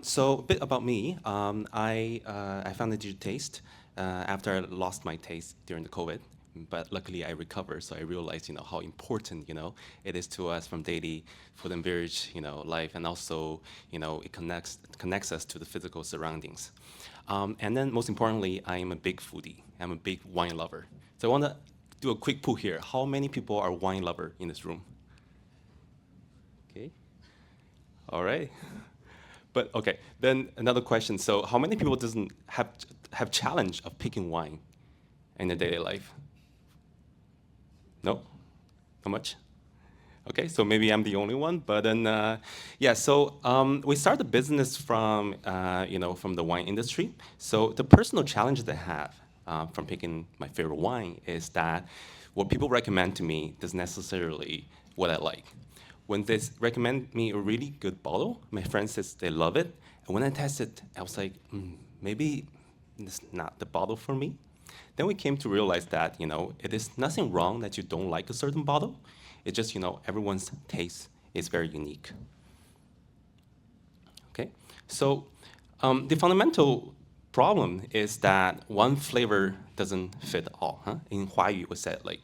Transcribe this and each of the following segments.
So a bit about me. I founded Digitaste after I lost my taste during the COVID, but luckily I recovered. So I realized, how important, it is to us from daily food and beverage, life, and also, it connects us to the physical surroundings. And then most importantly, I am a big foodie. I'm a big wine lover. So I want to do a quick poll here. How many people are wine lover in this room? Okay. All right. But okay, then another question. So how many people doesn't have challenge of picking wine in their daily life? No? Not much? Okay, so maybe I'm the only one, but then yeah. So we started the business from from the wine industry. So the personal challenge that I have from picking my favorite wine is that what people recommend to me doesn't necessarily what I like. When they recommend me a really good bottle, my friends says they love it, and when I tested, I was like, maybe it's not the bottle for me. Then we came to realize that, it is nothing wrong that you don't like a certain bottle. It's just, everyone's taste is very unique. Okay? So the fundamental problem is that one flavor doesn't fit all. Huh? In Huayu, we said like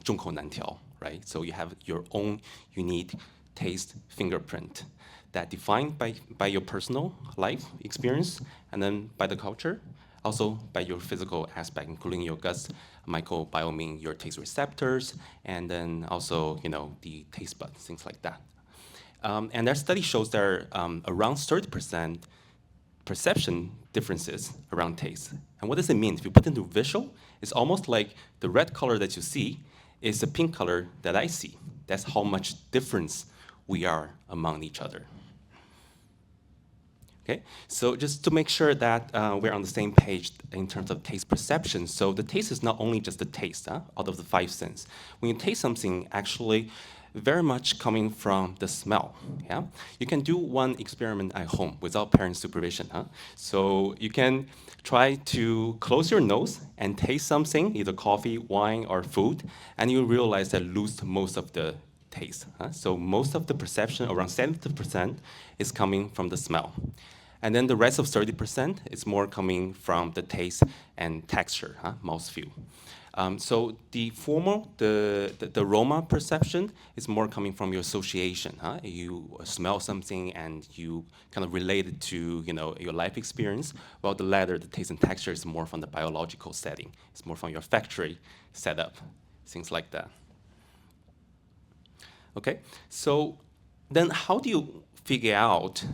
众口难调, right? So you have your own unique taste fingerprint that defined by your personal life experience and then by the culture, also by your physical aspect, including your guts microbiome, your taste receptors, and then also the taste buds, things like that. And their study shows there are around 30% perception differences around taste. And what does it mean? If you put it into visual, it's almost like the red color that you see is the pink color that I see. That's how much difference we are among each other. Okay, so just to make sure that we're on the same page in terms of taste perception. So the taste is not only just the taste out of the five senses. When you taste something, actually, very much coming from the smell. Yeah, you can do one experiment at home without parent supervision. So you can try to close your nose and taste something, either coffee, wine, or food, and you realize that lose most of the taste. So most of the perception, around 70%, is coming from the smell. And then the rest of 30% is more coming from the taste and texture, mouthfeel. So the formal, the aroma perception is more coming from your association. You smell something and you kind of relate it to your life experience, while the latter, the taste and texture, is more from the biological setting. It's more from your factory setup, things like that. Okay, so then how do you figure out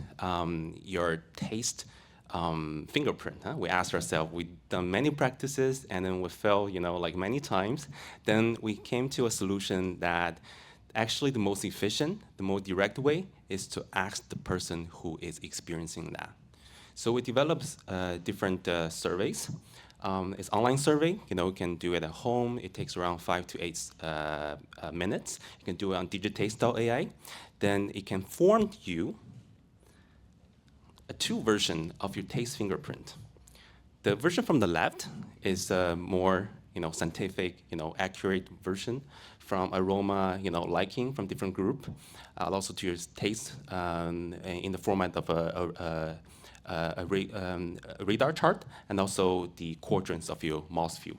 your taste fingerprint? We asked ourselves, we've done many practices and then we failed, like many times. Then we came to a solution that actually the most efficient, the most direct way is to ask the person who is experiencing that. So we developed different surveys. It's online survey. You can do it at home. It takes around 5 to 8 minutes. You can do it on digitaste.ai. Then it can form you a two version of your taste fingerprint. The version from the left is a more scientific, accurate version from aroma, liking from different group, also to your taste in the format of a radar chart, and also the quadrants of your mouthfeel,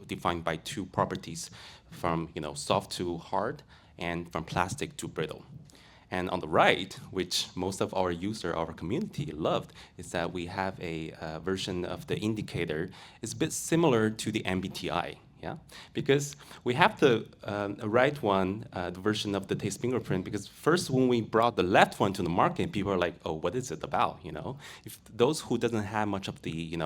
defined by two properties from soft to hard and from plastic to brittle. And on the right, which most of our user, our community loved, is that we have a version of the indicator. It's a bit similar to the MBTI, yeah? Because we have the right one, the version of the taste fingerprint, because first when we brought the left one to the market, people are like, oh, what is it about, If those who doesn't have much of the,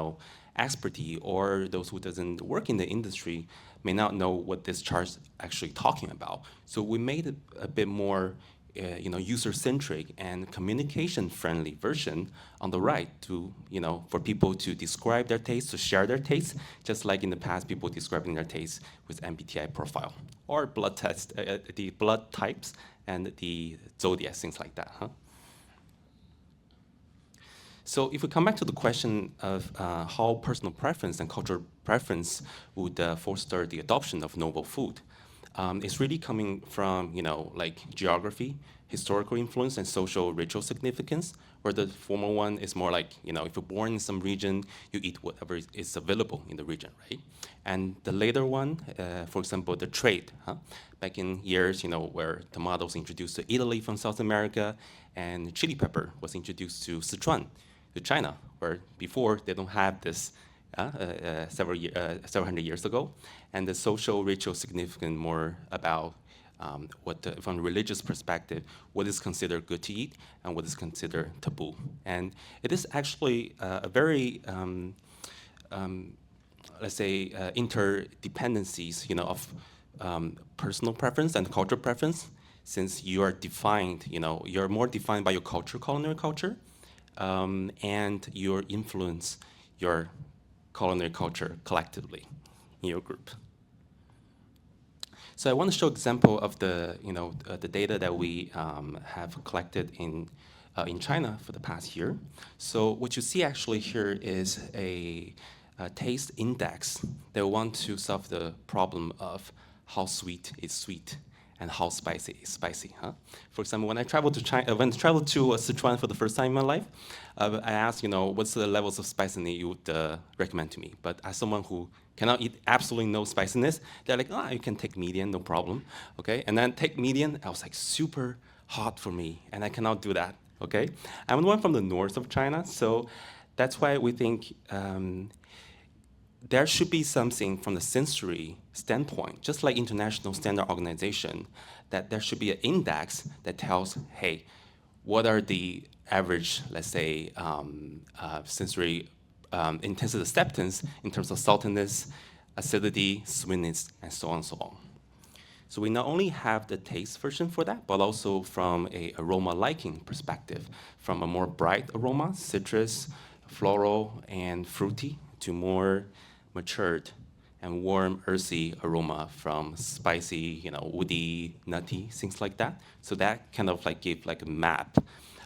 expertise, or those who doesn't work in the industry may not know what this chart's actually talking about. So we made it a bit more user-centric and communication-friendly version on the right to, for people to describe their taste, to share their taste, just like in the past, people describing their taste with MBTI profile or blood test, the blood types and the zodiac, things like that. So if we come back to the question of how personal preference and cultural preference would foster the adoption of novel food, It's really coming from, like geography, historical influence, and social ritual significance, where the former one is more like, if you're born in some region, you eat whatever is available in the region, right? And the later one, for example, the trade, huh? Back in years, where tomatoes introduced to Italy from South America, and chili pepper was introduced to Sichuan, to China, where before they don't have this several hundred years ago, and the social ritual significant more about from a religious perspective, what is considered good to eat and what is considered taboo. And it is actually a very, let's say, interdependencies, of personal preference and cultural preference, since you are defined, you're more defined by your culture, culinary culture, and your influence, your culinary culture collectively in your group. So I want to show example of the data that we have collected in China for the past year. So what you see actually here is a taste index that want to solve the problem of how sweet is sweet and how spicy is spicy. Huh? For example, when I traveled to Sichuan for the first time in my life, I asked, what's the levels of spiciness you would recommend to me? But as someone who cannot eat absolutely no spiciness, they're like, you can take medium, no problem, okay? And then take medium, I was like super hot for me, and I cannot do that, okay? I'm the one from the north of China, so that's why we think there should be something from the sensory standpoint, just like international standard organization, that there should be an index that tells, hey, what are the average, let's say, sensory intensity acceptance in terms of saltiness, acidity, sweetness, and so on and so on. So we not only have the taste version for that, but also from a aroma liking perspective, from a more bright aroma, citrus, floral, and fruity, to more matured and warm, earthy aroma from spicy, woody, nutty, things like that. So that kind of like give like a map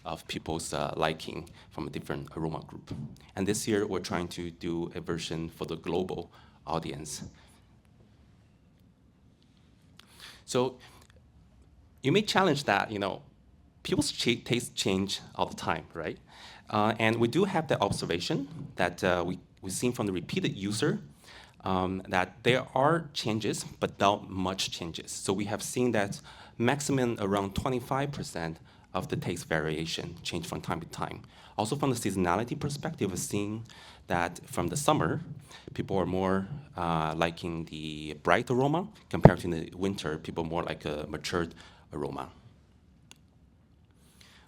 of people's liking from a different aroma group. And this year, we're trying to do a version for the global audience. So you may challenge that, people's taste change all the time, right? And we do have the observation that we've seen from the repeated user that there are changes, but not much changes. So we have seen that maximum around 25% of the taste variation change from time to time. Also from the seasonality perspective, we're seeing that from the summer, people are more liking the bright aroma compared to the winter, people more like a matured aroma.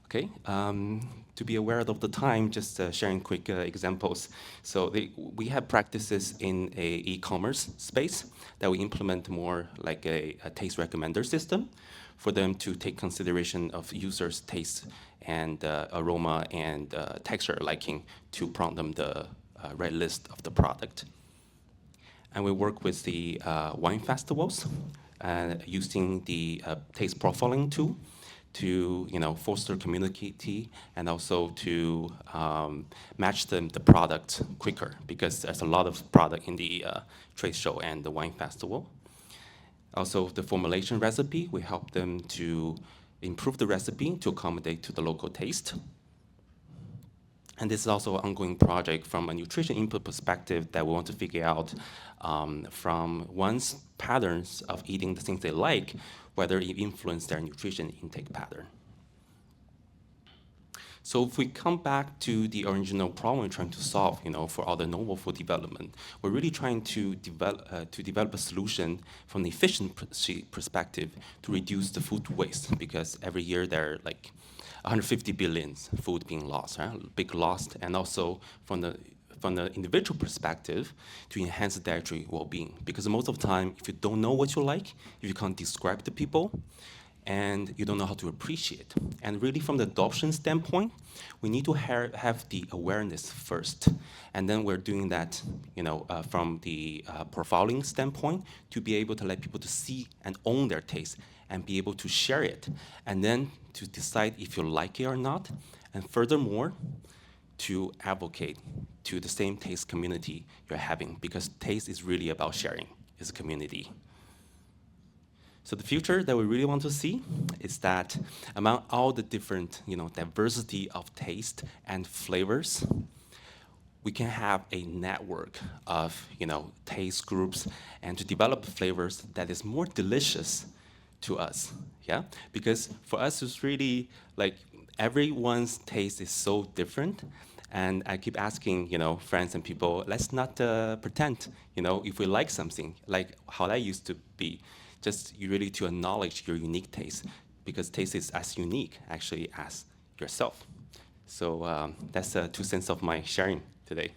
Okay, to be aware of the time, just sharing quick examples. So we have practices in a e-commerce space that we implement more like a taste recommender system for them to take consideration of users' taste and aroma and texture liking to prompt them the right list of the product. And we work with the wine festivals using the taste profiling tool to foster community and also to match the product quicker, because there's a lot of product in the trade show and the wine festival. Also, the formulation recipe, we help them to improve the recipe to accommodate to the local taste. And this is also an ongoing project from a nutrition input perspective that we want to figure out from one's patterns of eating the things they like, whether it influences their nutrition intake pattern. So if we come back to the original problem we're trying to solve, for all the novel food development, we're really trying to develop a solution from the efficient perspective to reduce the food waste, because every year there are like 150 billion food being lost, right? Big loss, and also from the individual perspective to enhance the dietary well-being. Because most of the time, if you don't know what you like, if you can't describe to people, and you don't know how to appreciate. And really from the adoption standpoint, we need to have the awareness first. And then we're doing that from the profiling standpoint to be able to let people to see and own their taste and be able to share it. And then to decide if you like it or not. And furthermore, to advocate to the same taste community you're having, because taste is really about sharing, it's a community. So the future that we really want to see is that among all the different, diversity of taste and flavors, we can have a network of, taste groups and to develop flavors that is more delicious to us. Yeah, because for us it's really like everyone's taste is so different, and I keep asking, friends and people, let's not pretend, if we like something, like how that used to be, just you really to acknowledge your unique taste, because taste is as unique actually as yourself. So that's 2 cents of my sharing today.